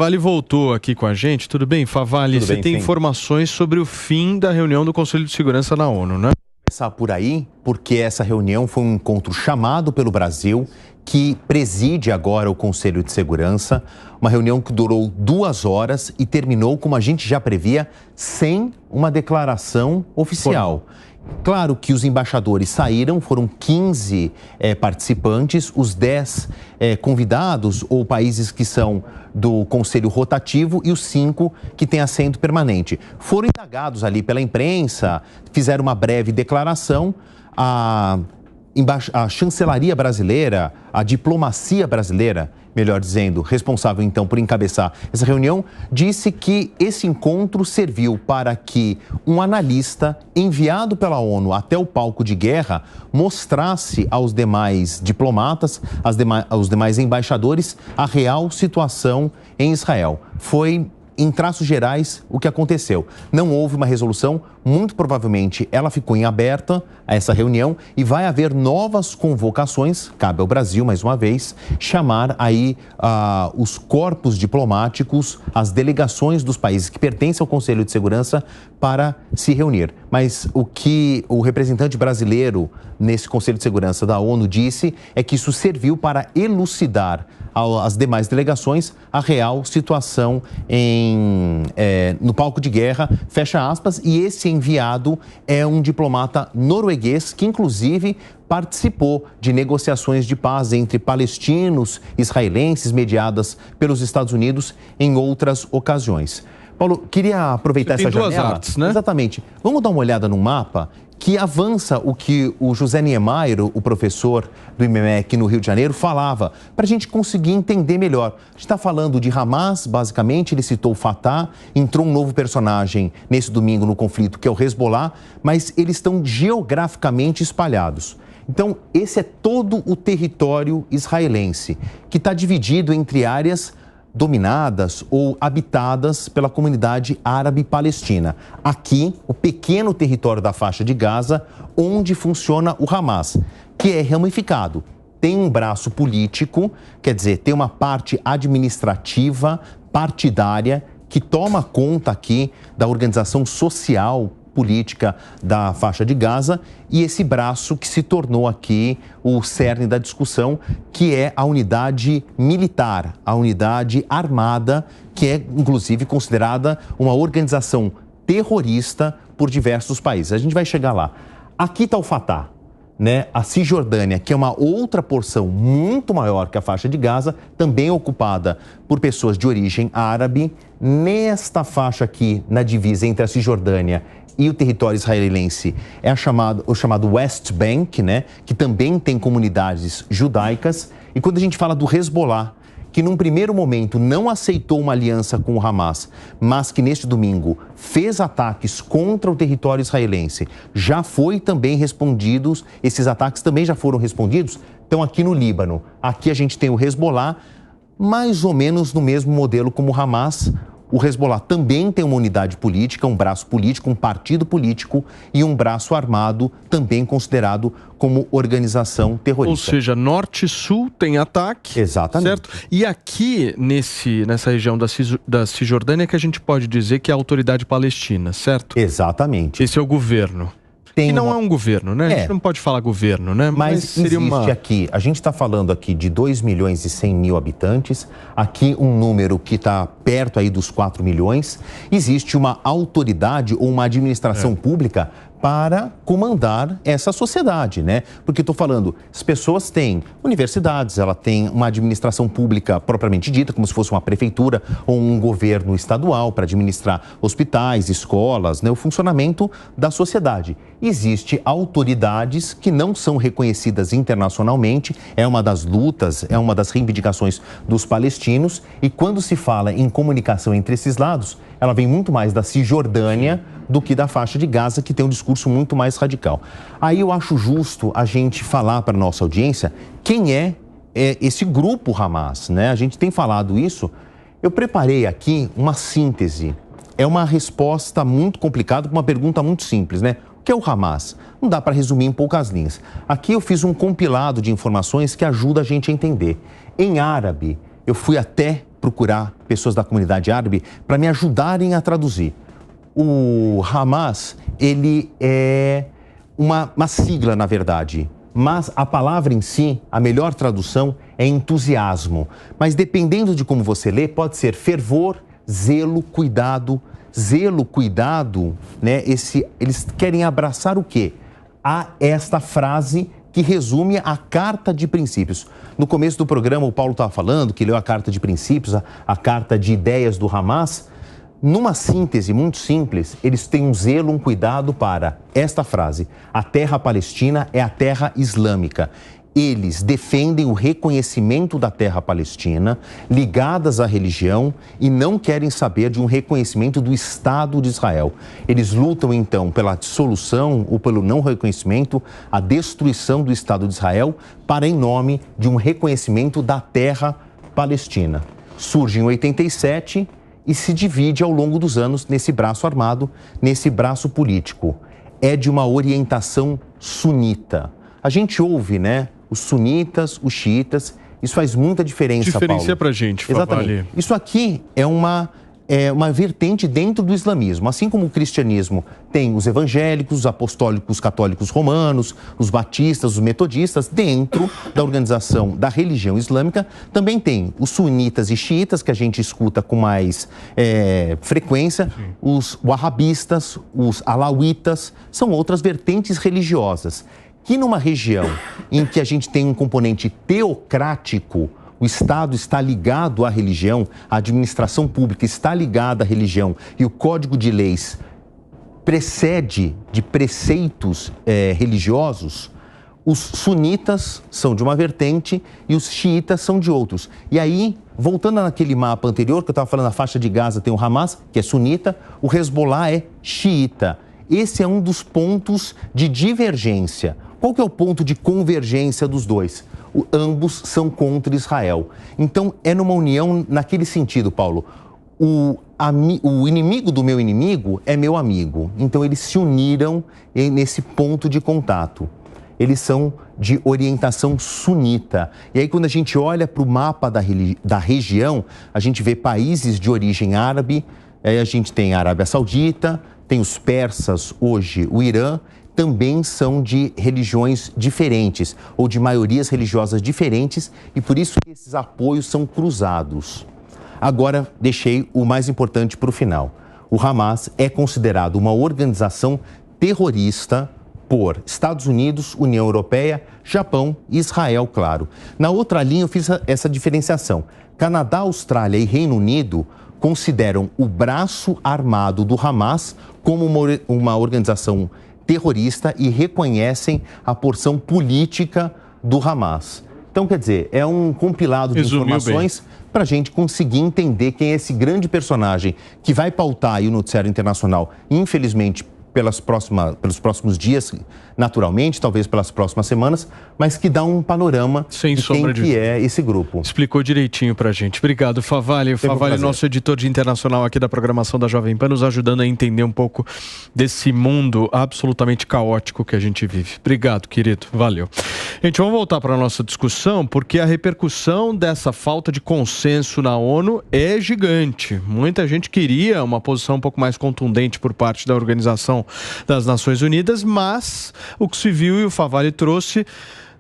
Favalli voltou aqui com a gente. Tudo bem, Favalli? Tudo você bem, tem sim. informações sobre o fim da reunião do Conselho de Segurança da ONU, né? Começar por aí, porque essa reunião foi um encontro chamado pelo Brasil, que preside agora o Conselho de Segurança. Uma reunião que durou 2 horas e terminou, como a gente já previa, sem uma declaração oficial. Claro que os embaixadores saíram, foram 15 participantes, os 10 convidados ou países que são do Conselho Rotativo e os 5 que têm assento permanente. Foram indagados ali pela imprensa, fizeram uma breve declaração. A chancelaria brasileira, a diplomacia brasileira, melhor dizendo, responsável então por encabeçar essa reunião, disse que esse encontro serviu para que um analista enviado pela ONU até o palco de guerra mostrasse aos demais diplomatas, aos demais embaixadores, a real situação em Israel. Foi, em traços gerais, o que aconteceu. Não houve uma resolução, muito provavelmente ela ficou em aberta a essa reunião e vai haver novas convocações, cabe ao Brasil, mais uma vez, chamar aí os corpos diplomáticos, as delegações dos países que pertencem ao Conselho de Segurança para se reunir. Mas o que o representante brasileiro nesse Conselho de Segurança da ONU disse é que isso serviu para elucidar às demais delegações a real situação no palco de guerra, fecha aspas, e esse enviado é um diplomata norueguês que, inclusive, participou de negociações de paz entre palestinos e israelenses mediadas pelos Estados Unidos em outras ocasiões. Paulo, queria aproveitar essa janela. Tem duas artes, né? Exatamente. Vamos dar uma olhada no mapa que avança o que o José Niemeyer, o professor do IMEC no Rio de Janeiro, falava, para a gente conseguir entender melhor. A gente está falando de Hamas, basicamente, ele citou o Fatah, entrou um novo personagem nesse domingo no conflito, que é o Hezbollah, mas eles estão geograficamente espalhados. Então, esse é todo o território israelense, que está dividido entre áreas dominadas ou habitadas pela comunidade árabe palestina. Aqui, o pequeno território da faixa de Gaza, onde funciona o Hamas, que é ramificado. Tem um braço político, quer dizer, tem uma parte administrativa, partidária, que toma conta aqui da organização social política da faixa de Gaza, e esse braço que se tornou aqui o cerne da discussão, que é a unidade militar, a unidade armada, que é inclusive considerada uma organização terrorista por diversos países. A gente vai chegar lá. Aqui está o Fatah, né? A Cisjordânia, que é uma outra porção muito maior que a faixa de Gaza, também ocupada por pessoas de origem árabe. Nesta faixa aqui, na divisa entre a Cisjordânia e o território israelense, é o chamado West Bank, né? Que também tem comunidades judaicas. E quando a gente fala do Hezbollah, que num primeiro momento não aceitou uma aliança com o Hamas, mas que neste domingo fez ataques contra o território israelense, já foi também respondidos, esses ataques também já foram respondidos, estão aqui no Líbano. Aqui a gente tem o Hezbollah, mais ou menos no mesmo modelo como o Hamas. O Hezbollah também tem uma unidade política, um braço político, um partido político e um braço armado, também considerado como organização terrorista. Ou seja, norte e sul tem ataque. Exatamente. Certo? E aqui, nessa região da Cisjordânia, que a gente pode dizer que é a autoridade palestina, certo? Exatamente. Esse é o governo. Que não é um governo, né? A gente não pode falar governo, né? Mas seria existe aqui, a gente está falando aqui de 2.100.000 habitantes, aqui um número que está perto aí dos 4 milhões. Existe uma autoridade ou uma administração pública para comandar essa sociedade, né? Porque estou falando, as pessoas têm universidades, ela tem uma administração pública propriamente dita, como se fosse uma prefeitura ou um governo estadual para administrar hospitais, escolas, né? O funcionamento da sociedade. Existem autoridades que não são reconhecidas internacionalmente, é uma das lutas, é uma das reivindicações dos palestinos, e quando se fala em comunicação entre esses lados, ela vem muito mais da Cisjordânia do que da faixa de Gaza, que tem um discurso muito mais radical. Aí eu acho justo a gente falar para a nossa audiência quem é esse grupo Hamas, né? A gente tem falado isso. Eu preparei aqui uma síntese. É uma resposta muito complicada para uma pergunta muito simples, né? O que é o Hamas? Não dá para resumir em poucas linhas. Aqui eu fiz um compilado de informações que ajuda a gente a entender. Em árabe, eu fui até procurar pessoas da comunidade árabe para me ajudarem a traduzir. O Hamas, ele é uma sigla, na verdade, mas a palavra em si, a melhor tradução é entusiasmo. Mas dependendo de como você lê, pode ser fervor, zelo, cuidado. Zelo, cuidado, né? Eles querem abraçar o quê? A esta frase que resume a Carta de Princípios. No começo do programa, o Paulo estava falando que leu a Carta de Princípios, a Carta de Ideias do Hamas. Numa síntese muito simples, eles têm um zelo, um cuidado para esta frase: a terra palestina é a terra islâmica. Eles defendem o reconhecimento da terra palestina, ligadas à religião, e não querem saber de um reconhecimento do Estado de Israel. Eles lutam, então, pela dissolução ou pelo não reconhecimento, a destruição do Estado de Israel, para em nome de um reconhecimento da terra palestina. Surge em 87 e se divide ao longo dos anos nesse braço armado, nesse braço político. É de uma orientação sunita. A gente ouve, né? Os sunitas, os xiitas, isso faz muita diferença, Paulo. Diferencia pra gente, Favale. Exatamente. Isso aqui é uma vertente dentro do islamismo. Assim como o cristianismo tem os evangélicos, os apostólicos católicos romanos, os batistas, os metodistas, dentro da organização da religião islâmica, também tem os sunitas e xiitas, que a gente escuta com mais frequência, os wahhabistas, os alauítas, são outras vertentes religiosas. Que numa região em que a gente tem um componente teocrático, o Estado está ligado à religião, a administração pública está ligada à religião e o Código de Leis precede de preceitos religiosos, os sunitas são de uma vertente e os xiitas são de outros. E aí, voltando naquele mapa anterior, que eu estava falando, na faixa de Gaza tem o Hamas, que é sunita, o Hezbollah é xiita. Esse é um dos pontos de divergência. Qual que é o ponto de convergência dos dois? Ambos são contra Israel. Então, é numa união naquele sentido, Paulo. O inimigo do meu inimigo é meu amigo. Então, eles se uniram nesse ponto de contato. Eles são de orientação sunita. E aí, quando a gente olha para o mapa da região, a gente vê países de origem árabe, aí a gente tem a Arábia Saudita, tem os persas, hoje o Irã, também são de religiões diferentes, ou de maiorias religiosas diferentes, e por isso que esses apoios são cruzados. Agora, deixei o mais importante para o final. O Hamas é considerado uma organização terrorista por Estados Unidos, União Europeia, Japão e Israel, claro. Na outra linha, eu fiz essa diferenciação. Canadá, Austrália e Reino Unido consideram o braço armado do Hamas como uma organização terrorista e reconhecem a porção política do Hamas. Então, quer dizer, é um compilado de informações para a gente conseguir entender quem é esse grande personagem que vai pautar aí o noticiário internacional, infelizmente, pelos próximos dias, naturalmente, talvez pelas próximas semanas, mas que dá um panorama de quem que é esse grupo. Explicou direitinho pra gente. Obrigado, Favale. Favale, nosso editor de internacional aqui da programação da Jovem Pan, nos ajudando a entender um pouco desse mundo absolutamente caótico que a gente vive. Obrigado, querido. Valeu. Gente, vamos voltar para a nossa discussão, porque a repercussão dessa falta de consenso na ONU é gigante. Muita gente queria uma posição um pouco mais contundente por parte da Organização das Nações Unidas, mas o que se viu e o Favale trouxe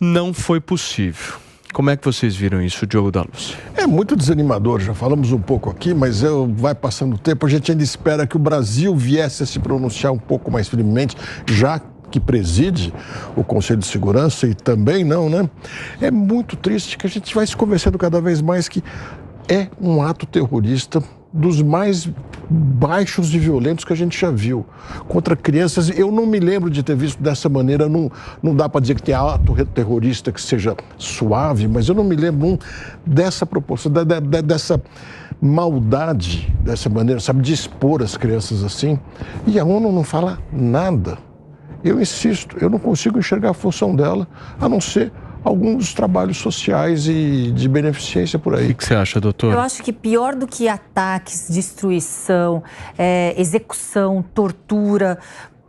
não foi possível. Como é que vocês viram isso, Diogo da Luz? É muito desanimador, já falamos um pouco aqui, mas vai passando o tempo, a gente ainda espera que o Brasil viesse a se pronunciar um pouco mais firmemente, já que preside o Conselho de Segurança e também não, né? É muito triste que a gente vai se convencendo cada vez mais que é um ato terrorista dos mais baixos e violentos que a gente já viu contra crianças. Eu não me lembro de ter visto dessa maneira, não dá para dizer que tem ato terrorista que seja suave, mas eu não me lembro dessa proporção, dessa maldade, dessa maneira, sabe, de expor as crianças assim. E a ONU não fala nada. Eu insisto, eu não consigo enxergar a função dela, a não ser alguns trabalhos sociais e de beneficência por aí. O que você acha, doutor? Eu acho que pior do que ataques, destruição, execução, tortura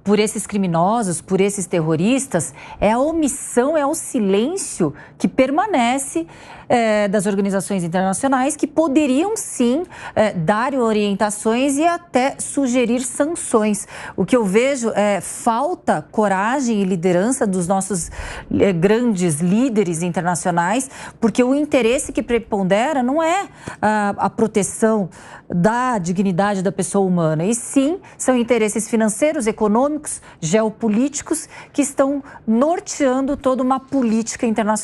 por esses criminosos, por esses terroristas, é a omissão, é o silêncio que permanece das organizações internacionais que poderiam sim dar orientações e até sugerir sanções. O que eu vejo é falta coragem e liderança dos nossos grandes líderes internacionais, porque o interesse que prepondera não é a proteção da dignidade da pessoa humana, e sim são interesses financeiros, econômicos, geopolíticos que estão norteando toda uma política internacional.